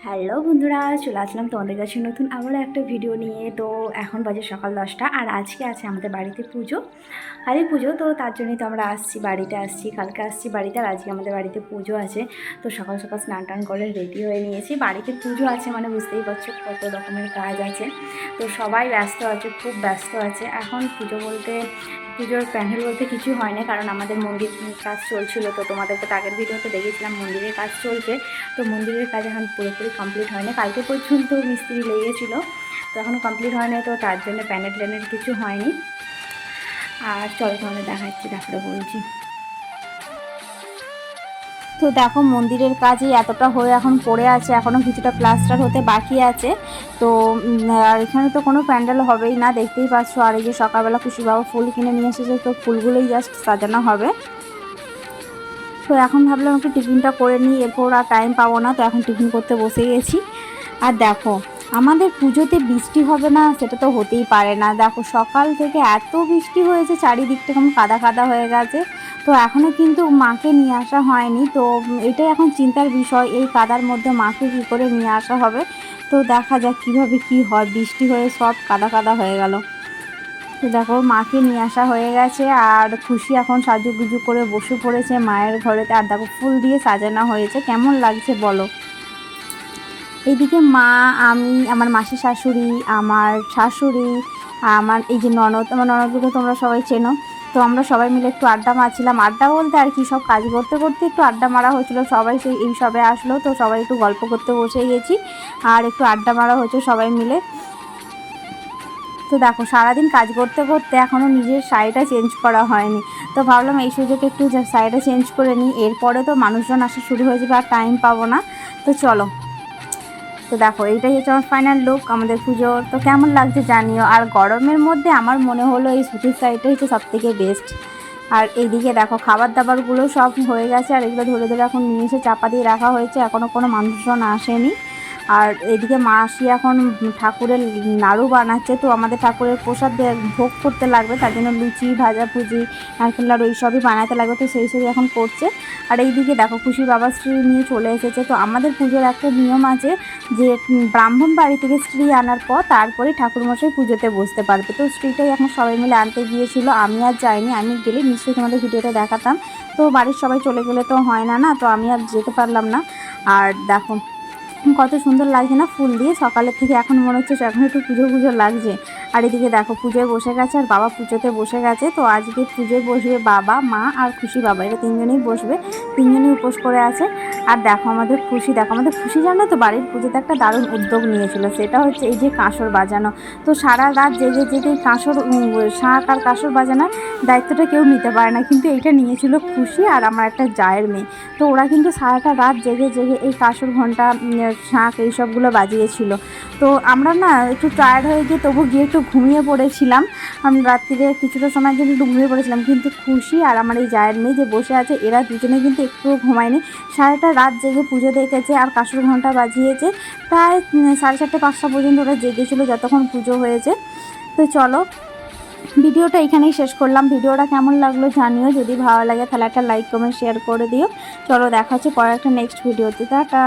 Hello বন্ধুরা, চলে আসলাম তোমাদের কাছে নতুন আবারও একটা ভিডিও নিয়ে। তো এখন বাজে সকাল 10টা, আর আজকে আছে আমাদের বাড়িতে পুজো, কালী পুজো। তো তার জন্যই তো আমরা বাড়িতে আসছি, কালকে আসছি বাড়িতে, আর আজকে আমাদের বাড়িতে পুজো আছে। তো সকাল সকাল স্নান টান করে রেডি হয়ে নিয়েছি। বাড়িতে পুজো আছে মানে বুঝতেই পারছো কত রকমের কাজ আছে। তো সবাই ব্যস্ত আছে, খুব ব্যস্ত আছে এখন। পুজোর প্যান্ডেল বলতে কিছু হয় না, কারণ আমাদের মন্দির কাজ চলছিল। তো তোমাদেরকে তো আগের ভিডিওতে দেখেছিলাম মন্দিরের কাজ চলছে। তো মন্দিরের কাজ এখন পুরোপুরি কমপ্লিট হয়নি, কালকে পর্যন্ত মিস্ত্রি লেগেছিলো, তো এখনও কমপ্লিট হয়নি। তো তার জন্য প্যান্ডেল কিছু হয়নি। আর চলো তোমাদের দেখাচ্ছি, তারপরে বলছি। তো দেখো মন্দিরের কাজই এতটা হয়ে এখন পড়ে আছে, এখনও কিছুটা প্লাস্টার হতে বাকি আছে। তো আর এখানে তো কোনো প্যান্ডেল হবেই না, দেখতেই পাচ্ছ। আর এই যে সকালবেলা খুশি বাবা ফুল কিনে নিয়ে এসেছে, তো ফুলগুলোই জাস্ট সাজানো হবে। তো এখন ভাবলাম একটু টিফিনটা করে নিই, এরপর আর টাইম পাবো না, তো এখন টিফিন করতে বসে গেছি। আর দেখো আমাদের পুজোতে বৃষ্টি হবে না সেটা তো হতেই পারে না। দেখো সকাল থেকে এত বৃষ্টি হয়েছে, চারিদিকটা কেমন কাদা কাদা হয়ে গেছে। তো এখনও কিন্তু মাকে নিয়ে আসা হয়নি। তো এটাই এখন চিন্তার বিষয়, এই কাদার মধ্যে মাকে কী করে নিয়ে আসা হবে। তো দেখা যাক কীভাবে কী হয়, বৃষ্টি হয়ে সব কাদা কাদা হয়ে গেল। তো দেখো মাকে নিয়ে আসা হয়ে গেছে, আর খুশি এখন সাজুগুজু করে বসে পড়েছে মায়ের ঘরেতে। আর দেখো ফুল দিয়ে সাজানো হয়েছে, কেমন লাগছে বলো। এইদিকে মা, আমি, আমার মাসি শাশুড়ি, আমার শাশুড়ি, আমার এই যে ননদ, আমার ননদকে তোমরা সবাই চেনো। তো আমরা সবাই মিলে একটু আড্ডা মারছিলাম। আড্ডা বলতে আর কি, সব কাজ করতে করতে একটু আড্ডা মারা হয়েছিল। সবাই এই সবে আসলো, তো সবাই একটু গল্প করতে বসে গেছি, আর একটু আড্ডা মারা হয়েছে সবাই মিলে। তো দেখো সারাদিন কাজ করতে করতে এখনও নিজের শাড়িটা চেঞ্জ করা হয়নি। তো ভাবলাম এই সুযোগে একটু শাড়িটা চেঞ্জ করে নিই, এরপরে তো মানুষজন আসা শুরু হয়ে যাবে, আর টাইম পাবো না। তো চলো। তো দেখো এইটাই হচ্ছে আমার ফাইনাল লুক আমাদের পুজোর। তো কেমন লাগছে জানিও। আর গরমের মধ্যে আমার মনে হলো এই সুতির শাড়িটাই হচ্ছে সবথেকে বেস্ট। আর এইদিকে দেখো খাবার দাবারগুলো সব হয়ে গেছে, আর এগুলো ধরে ধরে এখন নিয়ে এসে চাপা দিয়ে রাখা হয়েছে, এখনও কোনো মানুষজন আসেনি। আর এদিকে মাসি এখন ঠাকুরের নাড়ু বানাচ্ছে। তো আমাদের ঠাকুরের প্রসাদ ভোগ করতে লাগবে, তার জন্য লুচি, ভাজাভুজি, নারকেল নাড়ু এইসবই বানাতে লাগবে। তো সেই সবই এখন করছে। আর এইদিকে দেখো খুশি বাবা স্ত্রী নিয়ে চলে এসেছে। তো আমাদের পুজোর একটা নিয়ম আছে যে ব্রাহ্মণ বাড়ি থেকে স্ত্রী আনার পর তারপরে ঠাকুরমশাই পুজোতে বসতে পারবে। তো স্ত্রীটাই এখন সবাই মিলে আনতে গিয়েছিল, আমি আর যাইনি। আমি গেলে নিশ্চয়ই তোমাদের ভিডিওটা দেখাতাম। তো বাড়ির সবাই চলে গেলে তো হয় না, তো আমি আর যেতে পারলাম না। আর দেখো কত সুন্দর লাগছে না ফুল দিয়ে, সকালের থেকে এখন মনে হচ্ছে এখন একটু পুজো পুজো লাগছে। আর এদিকে দেখো পুজোয় বসে গেছে, আর বাবা পুজোতে বসে গেছে। তো আজকে পুজোয় বসবে বাবা, মা আর খুশি বাবা, এরা তিনজনেই বসবে, তিনজনেই উপোস করে আছে। আর দেখো আমাদের খুশি জানো তো বাড়ির পুজোতে একটা দারুণ উদ্যোগ নিয়েছিল, সেটা হচ্ছে এই যে কাঁসর বাজানো। তো সারা রাত জেগে জেগে কাঁসর, শাঁখ আর কাঁসর বাজানোর দায়িত্বটা কেউ নিতে পারে না, কিন্তু এইটা নিয়েছিল খুশি আর আমার একটা জায়ের মেয়ে। তো ওরা কিন্তু সারাটা রাত জেগে জেগে এই কাঁসর ঘণ্টা, শাঁখ এইসবগুলো বাজিয়েছিল। তো আমরা না একটু টায়ার্ড হয়ে গিয়ে তবু গিয়ে একটু ঘুমিয়ে পড়েছিলাম। আমি রাত্রিরে কিছুটা সময়ের জন্য একটু ঘুমিয়ে পড়েছিলাম, কিন্তু খুশি আর আমার এই জায়ের মেয়ে যে বসে আছে, এরা দুজনে কিন্তু একটুও ঘুমায়নি। সারাটা রাত জেগে পুজো দেখেছে আর কাঁসর ঘণ্টা বাজিয়েছে। প্রায় 4:30 5টা পর্যন্ত ওরা জেগেছিলো, যতক্ষণ পুজো হয়েছে। তো চলো ভিডিওটা এখানেই শেষ করলাম। ভিডিওটা কেমন লাগলো জানিও, যদি ভালো লাগে তাহলে একটা লাইক কমেন্ট শেয়ার করে দিও। চলো দেখা হচ্ছে পরে একটা নেক্সট ভিডিওতে, টাটা।